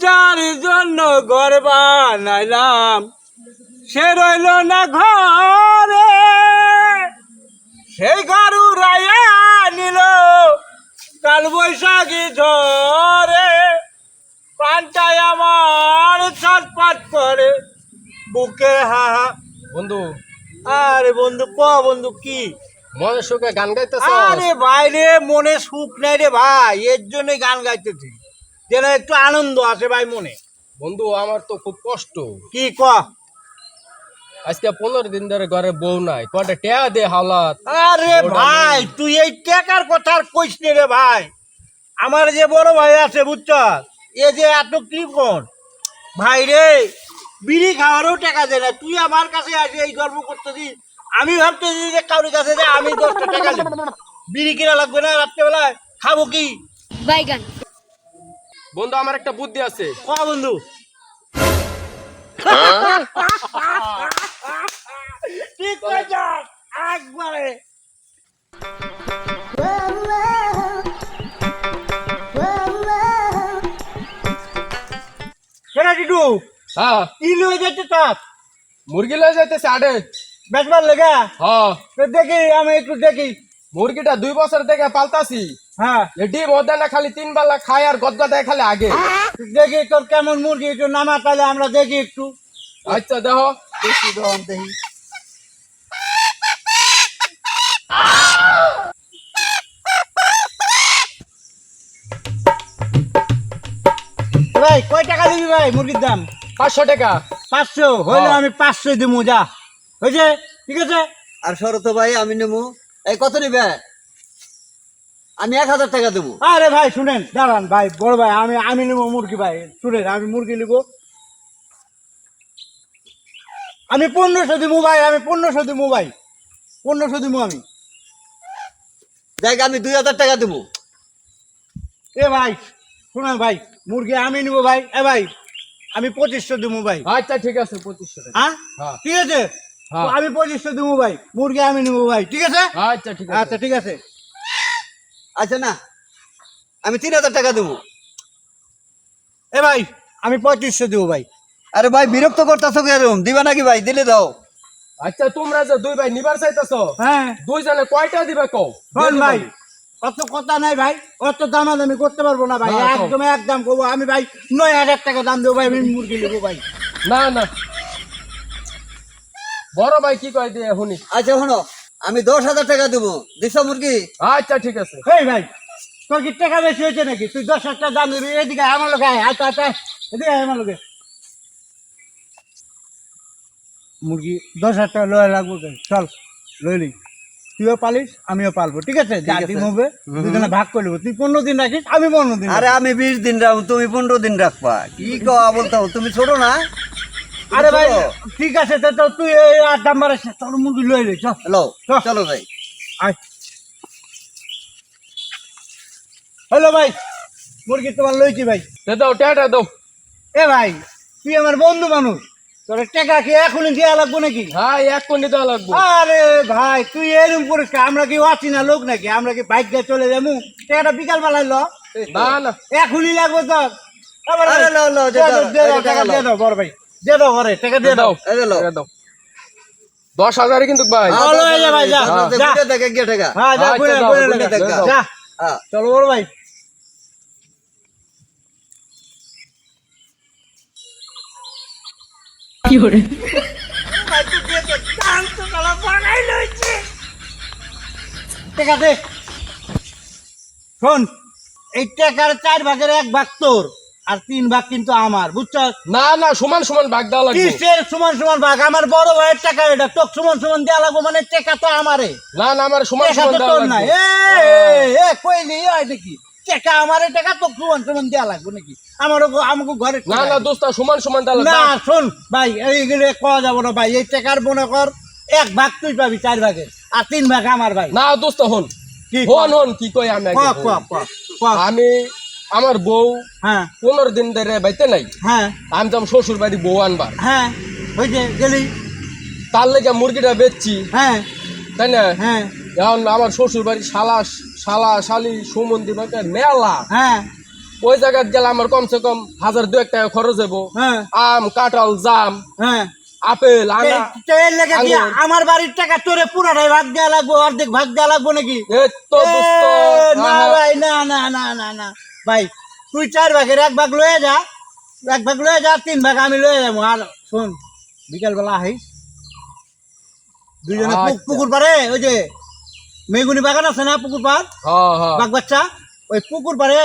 যার জন্য ঘর বানাইলাম সে রইল না ঘরে, সেই ঘর উড়াইয়া নিল কাল বৈশাখী ঝরে। প্রাণটাই আমার ছটফট করে বুকে হাহা। বন্ধু আরে বন্ধু বন্ধু কি মনের সুখে গান গাইতেছ? আরে ভাই রে, মনে সুখ নাই রে ভাই, এর জন্য গান গাইতেছি যেন একটু আনন্দ আসে ভাই মনে। বন্ধু আমার তো খুব কষ্ট। কি ক? আজকে 15 দিন ধরে ঘরে বউ নাই, কয়টা টেয়া দে হাওলাত। আরে ভাই তুই এই টাকার কথা আর কইস নি রে ভাই। আমার যে বড় ভাই আছে বুঝছ, এ যে এত কৃপণ ভাই রে, বিড়ি খাওয়ারও টাকা দেয় না। তুই আমার কাছে আসে এই গর্ব করতেছিস, আমি ভাবতেছি যে কারোর কাছে যে আমি 10টা টাকা নেব, বিড়ি কিনা লাগবে না, রাত্রেবেলায় খাবো কি? বাইগান। বন্ধু আমার একটা বুদ্ধি আছে। ক বন্ধু। ঠিক কইছ একবারে। কেনা টিটু হ্যাঁ, কি লয়ে যেতে চাস? মুরগি লয়ে যাইতেছে আড়ে। বেচবার লেগা? হ্যাঁ, তো দেখি আমি একটু দেখি। মুরগিটা 2 বছর থেকে পালতাছি। হ্যাঁ ডিম ওদা না খালি 3 বেলা খায় আর গদগদায় খালি আগে। দেখি তোর কেমন মুরগি, একটু নামা তাহলে আমরা দেখি একটু। আচ্ছা দেখো। দেখি দহন দেখি। ভাই কয় টাকা দিবি ভাই মুরগির দাম? 500 টাকা। 500 হইলে হ্যাঁ। আমি 500 দিমু, যা হয়েছে, ঠিক আছে। আর শরত ভাই আমি নেবো। এই কত নিবে? আমি 1000 টাকা দেবো। আরে ভাই শুনেন, দাঁড়ান ভাই, বড় ভাই, আমি নেবো মুরগি ভাই, শুনেন আমি মুরগি নিব। আমি 1500 দিমু ভাই, আমি 1500 দিমু ভাই, 1500 দিমু আমি। জায়গা আমি 2000 টাকা দেবো। এ ভাই শুনেন ভাই, মুরগি আমি নিব ভাই। এ ভাই আমি 2500 দিমু ভাই। আচ্ছা ঠিক আছে 2500 টাকা। হ্যাঁ হ্যাঁ। ঠিক আছে, হ্যাঁ। আমি 2500 দিমু ভাই, মুরগি আমি নিব ভাই, ঠিক আছে। আচ্ছা ঠিক আছে। আচ্ছা ঠিক আছে। আচ্ছা না, আমি 3000 টাকা দেবো। এ ভাই আমি 3500 দিব ভাই। আরে ভাই বিরক্ত করতেছো কেরম? দিবা নাকি ভাই? দিলে দাও। আচ্ছা তোমরা যে 2 ভাই নিবার চাইতেছো, হ্যাঁ 2 জনে কয়টা দিবে কও? শোন ভাই, অত কথা নাই ভাই, অত দামাদামি করতে পারবো না ভাই, না, তো। একদম একদম করবো আমি ভাই। 9000 টাকা দাম দেবো ভাই, আমি মুরগি নেবো ভাই। না না, বড় ভাই কি কয় দিয়ে শুনি। আচ্ছা শোনো, আমি 10,000 টাকা দেবো। দিছো মুরগি? আচ্ছা ঠিক আছে। এই ভাই তোর কি টাকা বেশি হয়েছে নাকি? তুই 10,000 টাকা দাম দিবি, এদিকে আয় আমার লোক, আয় আচ্ছা আচ্ছা এদিকে আয় আমার লোকে। মুরগি 10,000 টাকা লয় লাগবো তো, চল লইলি, তুইও পালিস আমিও পালবো, ঠিক আছে। যা আছে। দিন হবে দুজনে ভাগ করে নেবো, তুই 15 দিন রাখিস, আমি 15 দিন আরে রাখবো। আমি 20 দিন রাখবো, তুমি 15 দিন রাখবা। কি কওয়া বলতে হবে? তুমি ছোট না? আরে ভাই চলো। ঠিক আছে, তো তুই এই আর দাম বাড়াস না, চল মুরগি লই লে, চল হ্যালো, চল। চলো ভাই। আয়। হ্যালো ভাই, মুরগি তোমার লইছি ভাই। দে দাও টাটা দাও। এ ভাই তুই আমার বন্ধু মানুষ, তোর টাকা কি এখনই দেওয়া লাগবো নাকি? হ্যাঁ 1 কোটি দেওয়া লাগবে। আরে ভাই তুই এরকম করিস কে? আমরা কি আছি না লোক নাকি? আমরা কি বাইক দিয়ে চলে যাবো? টাকাটা বিকাল বেলায় ল, না না, এখনই লাগবো তোর। আবার ভাই, আরে লও, লও, দে দাও, দে দে দাও, দাও, টাকা দিয়ে দাও বড় ভাই, দিয়ে দাও ঘরে, টাকা দিয়ে দাও। এই যে লও। টাকা দাও। 10,000 কিন্তু ভাই। ভালো হয়ে যা ভাই, যা, যা। গুটে দেখে গিয়ে টাকা। হ্যাঁ যা, আচ্ছা, ঘুরে দাও, ঘুরে ঘুরে লাগা। দাও। যা হ্যাঁ। চলো বড় ভাই। টাকা দে। শোন, এই টাকার 4 ভাগের 1 ভাগ তোর, আর 3 ভাগ কিন্তু আমার, বুঝছো? না না, সমান সমান ভাগ দেওয়া লাগবে। কিসের সমান সমান ভাগ? আমার বড় ভাইয়ের টাকা, এটা তোর সমান সমান দেওয়া লাগবো মানে? টাকা তো আমারে, না না, আমার সমান টাকা সমান তো দেওয়া তোর না। লাগবে। কই নি হয় নাকি? টাকা আমারে, টাকা তো সমান সমান দেওয়া লাগবে নাকি? আমাকে ঘরে না না দোস্ত, সমান সমান দেওয়া না, লাগবে। শোন ভাই, এইগুলো কওয়া যাবো না ভাই। এই টাকার মনে কর 1 ভাগ তুই পাবি 4 ভাগের, আর 3 ভাগ আমার ভাই। না দোস্ত হন, কি হন হন কি কই আমি আগে হন। আমি আমার বউ হ্যাঁ 15 দিন ধরে বাইতে নাই। হ্যাঁ আমি তো শ্বশুর বাড়ি বউ আনবার, হ্যাঁ হয়েছে গেলি। তার লেগে মুরগিটা বেচছি, হ্যাঁ তাই না? হ্যাঁ এখন আমার শ্বশুর বাড়ি শালা শালি সুমন্দি মেলা, হ্যাঁ ওই জায়গায় গেলে আমার কমসে কম 1000-2000 টাকা খরচ হবো। হ্যাঁ আম, কাঁঠাল, জাম, হ্যাঁ আপেল, আনা। এর লেগে কি আঙুর। আমার বাড়ির টাকা তোরে পুরাটাই ভাগ দেওয়া লাগবো, অর্ধেক ভাগ দেওয়া লাগবো নাকি? এই তো দোস্ত, না ভাই, না না না না না ভাই, তুই 4 ভাগের 1 ভাগ লয়ে যা, 1 ভাগ লয়ে যা, 3 ভাগ আমি লয়ে যাবো। আর শোন, বিকাল বেলা আহিস, দুইজনে আচ্ছা। পুকুর পারে, ওই যে মেগুনি বাগান আছে না পুকুর পার, হ্যাঁ হ্যাঁ। বাগ বাচ্চা, ওই পুকুর পারে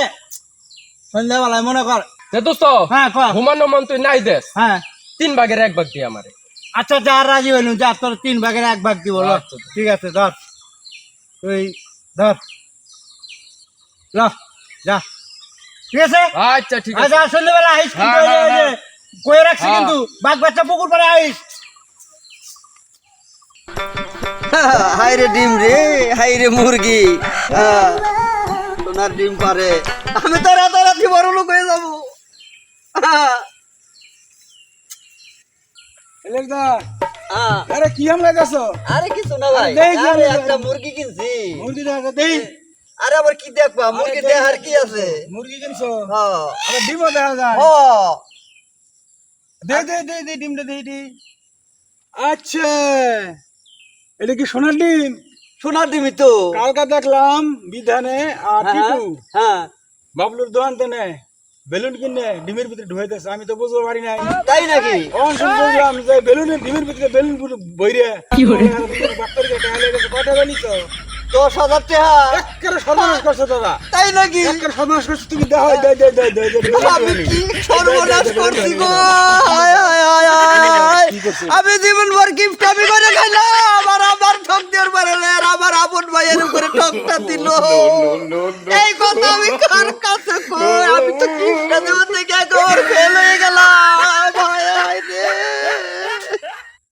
সন্ধ্যাবেলায় মনে কর। এ দোস্ত, হ্যাঁ কর। ঘুমানো মন তুই নাই দেশ, হ্যাঁ 3/1 দিয়ে আমারে। আচ্ছা যা, রাজি হইলুম, যা তোর 3 ভাগের 1 ভাগ দিব। ল, আচ্ছা। ঠিক আছে, ধর তুই ধর, ল যা, ঠিক আছে। আচ্ছা ঠিক আছে। আচ্ছা সন্ধ্যাবেলা আইস, কিন্তু হ্যাঁ, ওই যে- হ্যাঁ, ওই যে কয়ে রাখছি, হ্যাঁ। কিন্তু বাগ বাচ্চা পুকুর পারে আইস। হাই রে ডিম রে, হাই রে মুরগি, সোনার ডিম পারে। আমি তো রাতারাতি বড় লোক হয়ে যাবো। আরে কি হামলা গেছো? আরে কিছু না ভাই, দেই কি আরে আমি- একটা মুরগি কিনছি। মুরগি দেখা দেই। আরে আবার কি দেখবা, মুরগি দেই, দেখার কি আছে? মুরগি কিনছো? হ্যাঁ আরে ডিমও দেখা যায়। ও দে দে দে দে ডিমটা দে দে। আচ্ছা, এটা কি সোনার ডিম? সোনার ডিমই তো। কালকা দেখলাম বিধানে আর হ্যাঁ, টিটু হ্যাঁ বাবলুর দোকান তেনে বেলুন কিনে ডিমের ভিতরে ঢুকাইতেছে। আমি তো বুঝতে পারি নাই। তাই নাকি? অংশ বুঝলাম যে বেলুনের ডিমের ভিতরে বেলুন পুরো বইরে বাক্তরিকে টাকা লেগেছে। কটা বানিয়েছ? 10,000 টাকা। একেবারে সর্বনাশ করছো দাদা, তাই নাকি? একেবারে সর্বনাশ করছো তুমি। দেখো দে দে দে দে দে দে। আমি কি সর্বনাশ করছি গো? হায় হায় হায় হায়। কি করছিস? আমি জীবনভর গিফট আমি করে খাইলাম, আর আমার ঠক দেওয়ার পারে আর আমার আপন ভাইয়ের উপরে ঠকটা দিল। এই কথা আমি কার কাছে কই? আমি তো গিফটটা দেওয়ার থেকে করবে